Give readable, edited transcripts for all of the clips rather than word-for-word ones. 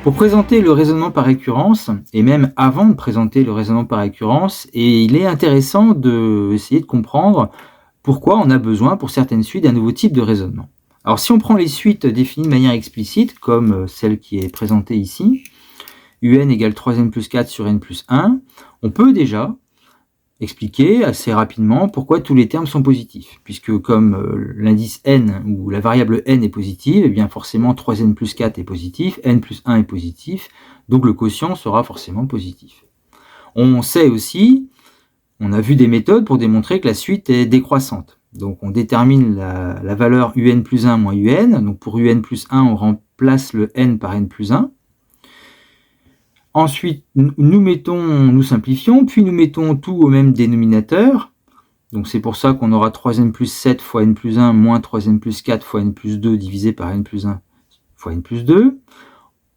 Pour présenter le raisonnement par récurrence, et même avant de présenter le raisonnement par récurrence, et il est intéressant d'essayer de comprendre pourquoi on a besoin pour certaines suites d'un nouveau type de raisonnement. Alors si on prend les suites définies de manière explicite, comme celle qui est présentée ici, un égale 3n plus 4 sur n plus 1, on peut déjà expliquer assez rapidement pourquoi tous les termes sont positifs, puisque comme l'indice n ou la variable n est positive, et bien forcément 3n plus 4 est positif, n plus 1 est positif, donc le quotient sera forcément positif. On sait aussi, on a vu des méthodes pour démontrer que la suite est décroissante. Donc on détermine la valeur un plus 1 moins un, donc pour un plus 1 on remplace le n par n plus 1, ensuite, nous simplifions, puis nous mettons tout au même dénominateur. Donc c'est pour ça qu'on aura 3n plus 7 fois n plus 1 moins 3n plus 4 fois n plus 2 divisé par n plus 1 fois n plus 2.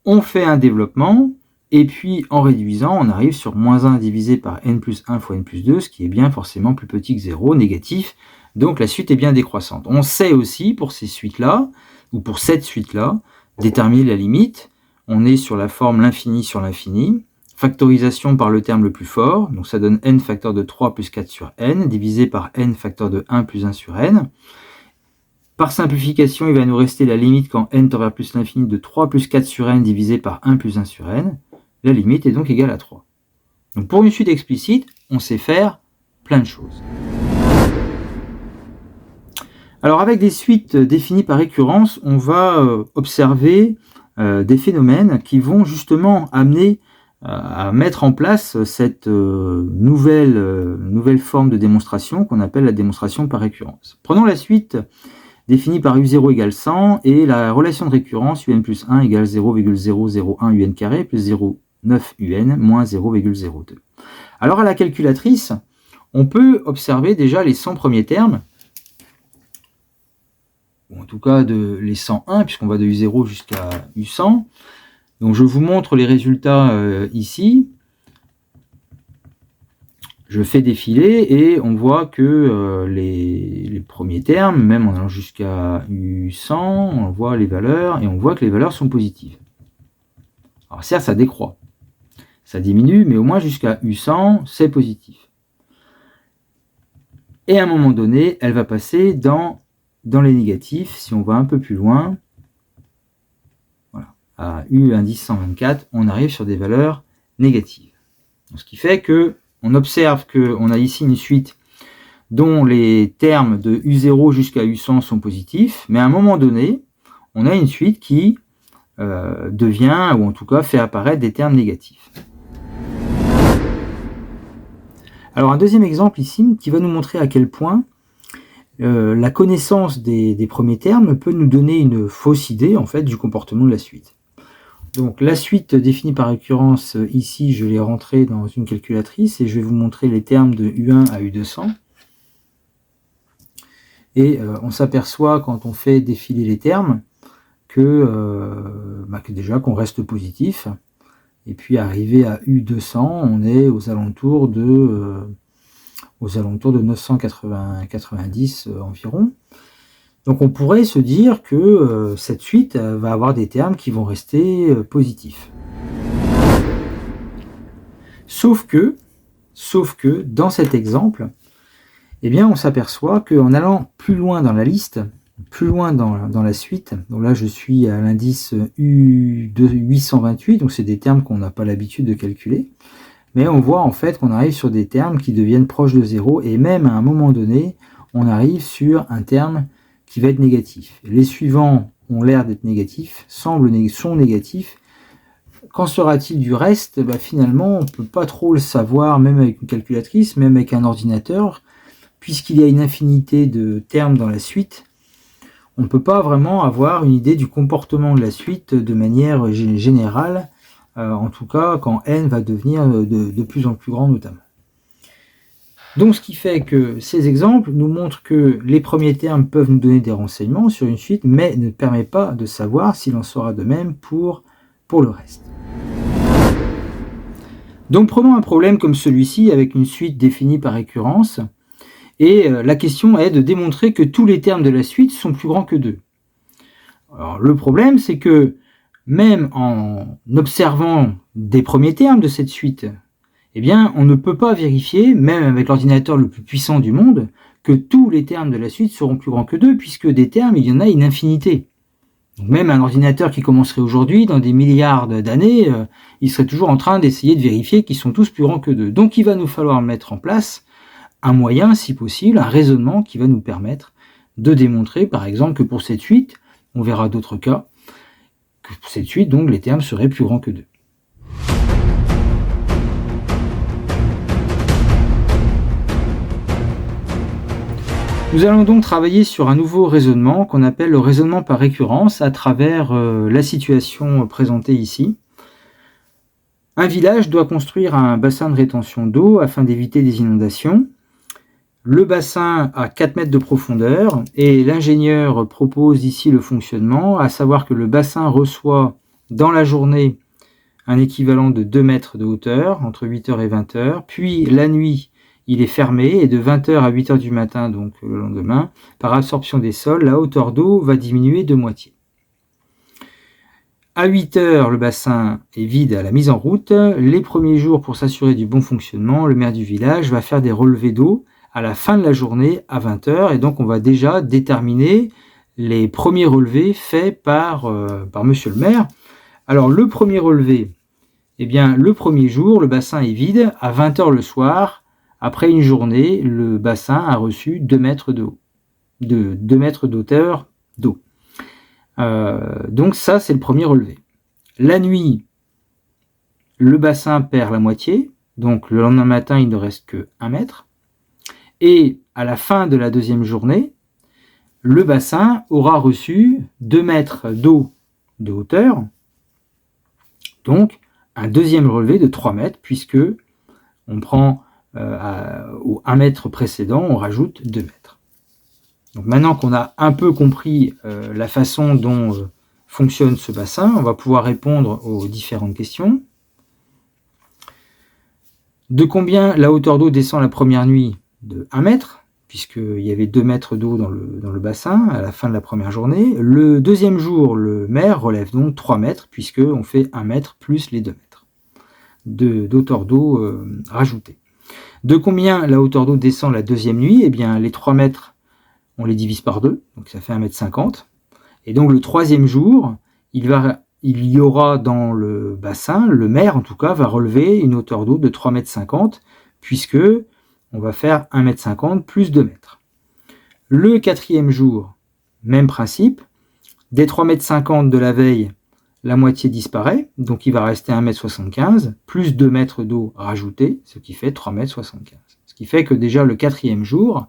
On fait un développement, et puis en réduisant, on arrive sur moins 1 divisé par n plus 1 fois n plus 2, ce qui est bien forcément plus petit que 0, négatif. Donc la suite est bien décroissante. On sait aussi pour ces suites-là, ou pour cette suite-là, déterminer la limite. On est sur la forme l'infini sur l'infini, factorisation par le terme le plus fort, donc ça donne n facteur de 3 plus 4 sur n, divisé par n facteur de 1 plus 1 sur n. Par simplification, il va nous rester la limite quand n tend vers plus l'infini de 3 plus 4 sur n divisé par 1 plus 1 sur n. La limite est donc égale à 3. Donc pour une suite explicite, on sait faire plein de choses. Alors avec des suites définies par récurrence, on va observer des phénomènes qui vont justement amener à mettre en place cette nouvelle forme de démonstration qu'on appelle la démonstration par récurrence. Prenons la suite définie par u0 égale 100 et la relation de récurrence un plus 1 égale 0,001 un carré plus 0,9 un moins 0,02. Alors à la calculatrice, on peut observer déjà les 100 premiers termes, en tout cas les 101, puisqu'on va de U0 jusqu'à U100. Donc je vous montre les résultats ici. Je fais défiler et on voit que les premiers termes, même en allant jusqu'à U100, on voit les valeurs et on voit que les valeurs sont positives. Alors certes, ça décroît, ça diminue, mais au moins jusqu'à U100, c'est positif. Et à un moment donné, elle va passer dans les négatifs. Si on va un peu plus loin, voilà, à U indice 124, on arrive sur des valeurs négatives. Donc, ce qui fait que on observe qu'on a ici une suite dont les termes de U0 jusqu'à U100 sont positifs, mais à un moment donné, on a une suite qui devient, ou en tout cas fait apparaître des termes négatifs. Alors un deuxième exemple ici qui va nous montrer à quel point la connaissance des premiers termes peut nous donner une fausse idée en fait du comportement de la suite. Donc la suite définie par récurrence, ici je l'ai rentrée dans une calculatrice et je vais vous montrer les termes de U1 à U200. Et on s'aperçoit quand on fait défiler les termes que déjà qu'on reste positif. Et puis arrivé à U200, on est aux alentours de 990 environ. Donc on pourrait se dire que cette suite va avoir des termes qui vont rester positifs. Sauf que dans cet exemple, eh bien, on s'aperçoit qu'en allant plus loin dans la liste, plus loin dans la suite, donc là je suis à l'indice U828, donc c'est des termes qu'on n'a pas l'habitude de calculer, mais on voit en fait qu'on arrive sur des termes qui deviennent proches de 0, et même à un moment donné, on arrive sur un terme qui va être négatif. Les suivants ont l'air d'être négatifs, sont négatifs. Qu'en sera-t-il du reste? Finalement, on ne peut pas trop le savoir, même avec une calculatrice, même avec un ordinateur, puisqu'il y a une infinité de termes dans la suite. On ne peut pas vraiment avoir une idée du comportement de la suite de manière générale, en tout cas quand n va devenir de plus en plus grand notamment. Donc ce qui fait que ces exemples nous montrent que les premiers termes peuvent nous donner des renseignements sur une suite, mais ne permet pas de savoir s'il en sera de même pour le reste. Donc prenons un problème comme celui-ci avec une suite définie par récurrence, et la question est de démontrer que tous les termes de la suite sont plus grands que 2. Alors le problème c'est que même en observant des premiers termes de cette suite, eh bien, on ne peut pas vérifier, même avec l'ordinateur le plus puissant du monde, que tous les termes de la suite seront plus grands que 2, puisque des termes, il y en a une infinité. Donc même un ordinateur qui commencerait aujourd'hui, dans des milliards d'années, il serait toujours en train d'essayer de vérifier qu'ils sont tous plus grands que 2. Donc il va nous falloir mettre en place un moyen, si possible, un raisonnement qui va nous permettre de démontrer, par exemple, que pour cette suite, on verra d'autres cas, que pour cette suite, donc, les termes seraient plus grands que 2. Nous allons donc travailler sur un nouveau raisonnement qu'on appelle le raisonnement par récurrence à travers la situation présentée ici. Un village doit construire un bassin de rétention d'eau afin d'éviter des inondations. Le bassin a 4 mètres de profondeur et l'ingénieur propose ici le fonctionnement, à savoir que le bassin reçoit dans la journée un équivalent de 2 mètres de hauteur, entre 8h et 20h, puis la nuit, il est fermé et de 20h à 8h du matin, donc le lendemain, par absorption des sols, la hauteur d'eau va diminuer de moitié. À 8h, le bassin est vide à la mise en route. Les premiers jours, pour s'assurer du bon fonctionnement, le maire du village va faire des relevés d'eau à la fin de la journée à 20h, et donc on va déjà déterminer les premiers relevés faits par monsieur le maire. Alors le premier relevé, eh bien le premier jour, le bassin est vide, à 20h le soir. Après une journée, le bassin a reçu 2 mètres d'eau, 2 mètres d'auteur d'eau. Donc ça, c'est le premier relevé. La nuit, le bassin perd la moitié, donc le lendemain matin, il ne reste que 1 mètre. Et à la fin de la deuxième journée, le bassin aura reçu 2 mètres d'eau de hauteur, donc un deuxième relevé de 3 mètres, puisque on prend au 1 mètre précédent, on rajoute 2 mètres. Donc maintenant qu'on a un peu compris la façon dont fonctionne ce bassin, on va pouvoir répondre aux différentes questions. De combien la hauteur d'eau descend la première nuit? De 1 mètre, puisqu'il y avait 2 mètres d'eau dans le bassin à la fin de la première journée. Le deuxième jour, le maire relève donc 3 mètres, puisqu'on fait 1 mètre plus les 2 mètres d'hauteur d'eau rajoutée. De combien la hauteur d'eau descend la deuxième nuit? Eh bien, les 3 mètres, on les divise par 2, donc ça fait 1,50 m. Et donc, le troisième jour, il y aura dans le bassin, le maire en tout cas, va relever une hauteur d'eau de 3,50 m, puisque on va faire 1,50 m plus 2 mètres. Le quatrième jour, même principe, des 3,50 m de la veille, la moitié disparaît, donc il va rester 1,75 m, plus 2 mètres d'eau rajoutés, ce qui fait 3,75 m. Ce qui fait que déjà le quatrième jour,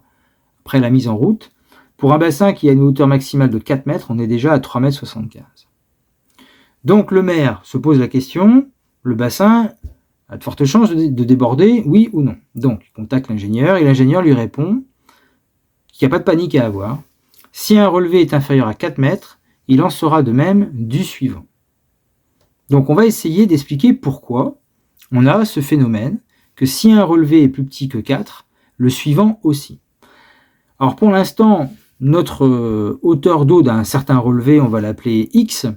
après la mise en route, pour un bassin qui a une hauteur maximale de 4 mètres, on est déjà à 3,75 m. Donc le maire se pose la question, le bassin a de fortes chances de déborder, oui ou non. Donc il contacte l'ingénieur, et l'ingénieur lui répond qu'il n'y a pas de panique à avoir. Si un relevé est inférieur à 4 mètres, il en sera de même du suivant. Donc on va essayer d'expliquer pourquoi on a ce phénomène, que si un relevé est plus petit que 4, le suivant aussi. Alors pour l'instant, notre hauteur d'eau d'un certain relevé, on va l'appeler x,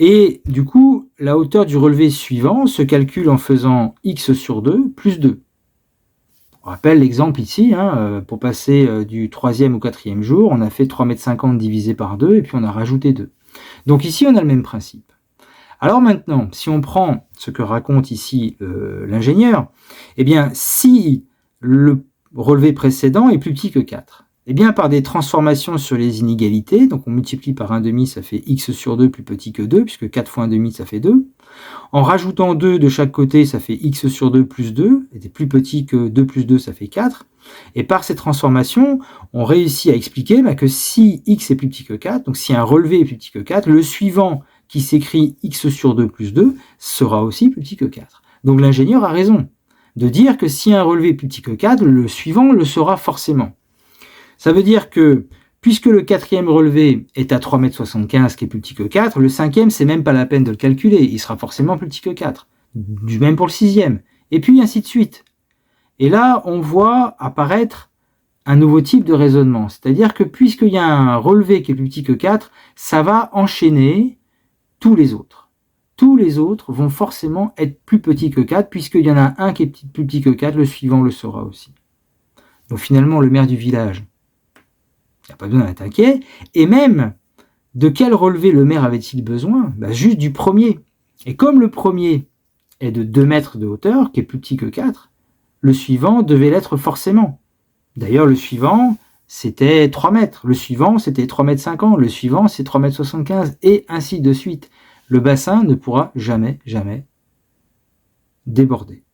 et du coup, la hauteur du relevé suivant se calcule en faisant x sur 2 plus 2. On rappelle l'exemple ici, pour passer du 3e au 4e jour, on a fait 3,50 m divisé par 2, et puis on a rajouté 2. Donc ici, on a le même principe. Alors maintenant, si on prend ce que raconte ici l'ingénieur, eh bien, si le relevé précédent est plus petit que 4, eh bien, par des transformations sur les inégalités, donc on multiplie par 1,5, ça fait x sur 2 plus petit que 2, puisque 4 fois 1,5, ça fait 2. En rajoutant 2 de chaque côté, ça fait x sur 2 plus 2, et plus petit que 2 plus 2, ça fait 4. Et par ces transformations, on réussit à expliquer que si x est plus petit que 4, donc si un relevé est plus petit que 4, le suivant qui s'écrit x sur 2 plus 2 sera aussi plus petit que 4. Donc l'ingénieur a raison de dire que si un relevé est plus petit que 4, le suivant le sera forcément. Ça veut dire que, puisque le quatrième relevé est à 3,75 m, qui est plus petit que 4, le cinquième, c'est même pas la peine de le calculer, il sera forcément plus petit que 4. Du même pour le sixième, et puis ainsi de suite. Et là, on voit apparaître un nouveau type de raisonnement, c'est-à-dire que puisqu'il y a un relevé qui est plus petit que 4, ça va enchaîner tous les autres. Tous les autres vont forcément être plus petits que 4, puisqu'il y en a un qui est plus petit que 4, le suivant le sera aussi. Donc finalement, le maire du village, il n'y a pas besoin d'être inquiet. Et même, de quel relevé le maire avait-il besoin? Juste du premier. Et comme le premier est de 2 mètres de hauteur, qui est plus petit que 4, le suivant devait l'être forcément. D'ailleurs, le suivant, c'était 3 mètres. Le suivant, c'était 3 mètres 50. Le suivant, c'est 3 mètres 75. Et ainsi de suite. Le bassin ne pourra jamais déborder.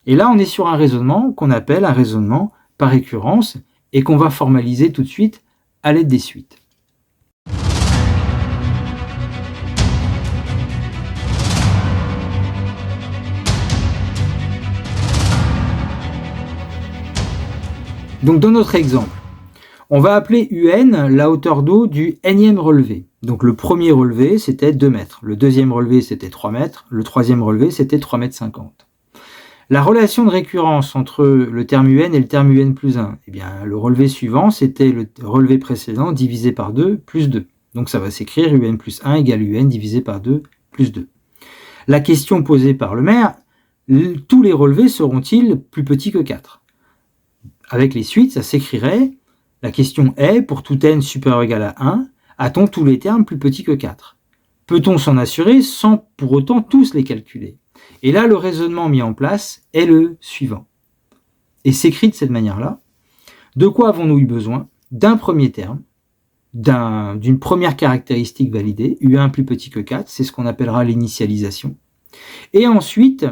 Et là, on est sur un raisonnement qu'on appelle un raisonnement par récurrence et qu'on va formaliser tout de suite à l'aide des suites. Donc dans notre exemple, on va appeler UN la hauteur d'eau du nème relevé. Donc le premier relevé, c'était 2 mètres. Le deuxième relevé, c'était 3 mètres. Le troisième relevé, c'était 3 mètres 50. La relation de récurrence entre le terme UN et le terme UN plus 1, eh bien, le relevé suivant, c'était le relevé précédent divisé par 2 plus 2. Donc ça va s'écrire UN plus 1 égale UN divisé par 2 plus 2. La question posée par le maire, tous les relevés seront-ils plus petits que 4? Avec les suites, ça s'écrirait, la question est, pour tout n supérieur ou égal à 1, a-t-on tous les termes plus petits que 4? Peut-on s'en assurer sans pour autant tous les calculer? Et là, le raisonnement mis en place est le suivant. Et s'écrit de cette manière-là. De quoi avons-nous eu besoin? D'un premier terme, d'une première caractéristique validée, U1 plus petit que 4, c'est ce qu'on appellera l'initialisation. Et ensuite,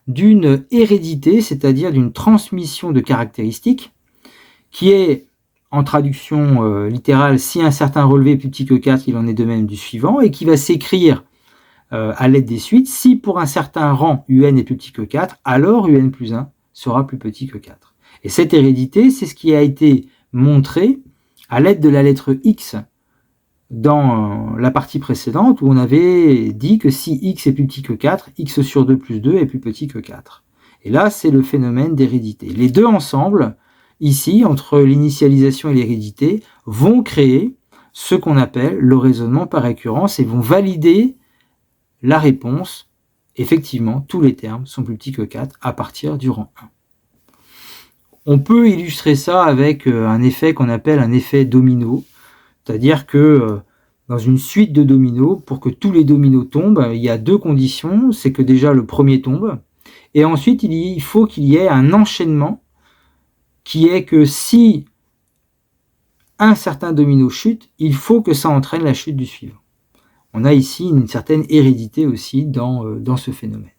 d'une hérédité, c'est-à-dire d'une transmission de caractéristiques, qui est, en traduction littérale, si un certain relevé est plus petit que 4, il en est de même du suivant, et qui va s'écrire à l'aide des suites, si pour un certain rang UN est plus petit que 4, alors UN plus 1 sera plus petit que 4. Et cette hérédité, c'est ce qui a été montré à l'aide de la lettre X dans la partie précédente, où on avait dit que si X est plus petit que 4, X sur 2 plus 2 est plus petit que 4. Et là, c'est le phénomène d'hérédité. Les deux ensemble, ici, entre l'initialisation et l'hérédité, vont créer ce qu'on appelle le raisonnement par récurrence et vont valider la réponse. Effectivement, tous les termes sont plus petits que 4 à partir du rang 1. On peut illustrer ça avec un effet qu'on appelle un effet domino, c'est-à-dire que dans une suite de dominos, pour que tous les dominos tombent, il y a 2 conditions, c'est que déjà le premier tombe, et ensuite il faut qu'il y ait un enchaînement qui est que si un certain domino chute, il faut que ça entraîne la chute du suivant. On a ici une certaine hérédité aussi dans ce phénomène.